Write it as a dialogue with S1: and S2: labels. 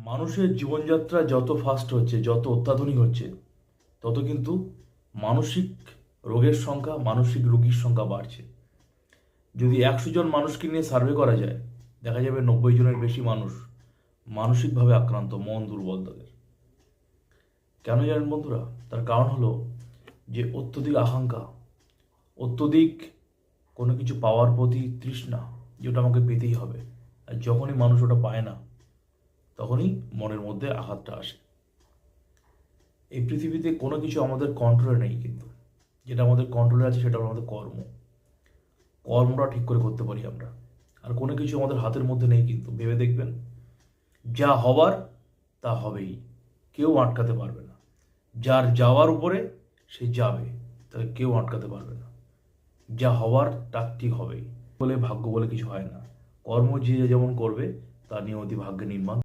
S1: মানুষের জীবনযাত্রা যত ফাস্ট হচ্ছে, যত অত্যাধুনিক হচ্ছে, তত কিন্তু মানসিক রোগের সংখ্যা, মানসিক রোগীর সংখ্যা বাড়ছে। যদি 100 জন মানুষকে নিয়ে সার্ভে করা যায়, দেখা যাবে 90 জনের বেশি মানুষ মানসিকভাবে আক্রান্ত, মন দুর্বল তাদের। কেন জানেন বন্ধুরা? তার কারণ হলো যে অত্যধিক আকাঙ্ক্ষা, অত্যধিক কোনো কিছু পাওয়ার প্রতি তৃষ্ণা, যেটা আমাকে পেতেই হবে। আর যখনই মানুষ ওটা পায় না, তখনই মনের মধ্যে আঘাতটা আসে। এই পৃথিবীতে কোনো কিছু আমাদের কন্ট্রোলে নেই, কিন্তু যেটা আমাদের কন্ট্রোলে আছে সেটা হলো আমাদের কর্ম। কর্মটা ঠিক করে করতে পারি আমরা। আর কোনো কিছু আমাদের হাতের মধ্যে নেই, কিন্তু ভেবে দেখবেন, যা হবার তা হবেই, কেউ আটকাতে পারবে না। যার যাওয়ার উপরে সে যাবে, তাকে কেউ আটকাতে পারবে না। যা হওয়ার তা ঠিক হবেই। বলে ভাগ্য বলে কিছু হয় না। কর্ম যে যেমন করবে তার নিয়তি ভাগ্যে নির্মাণ।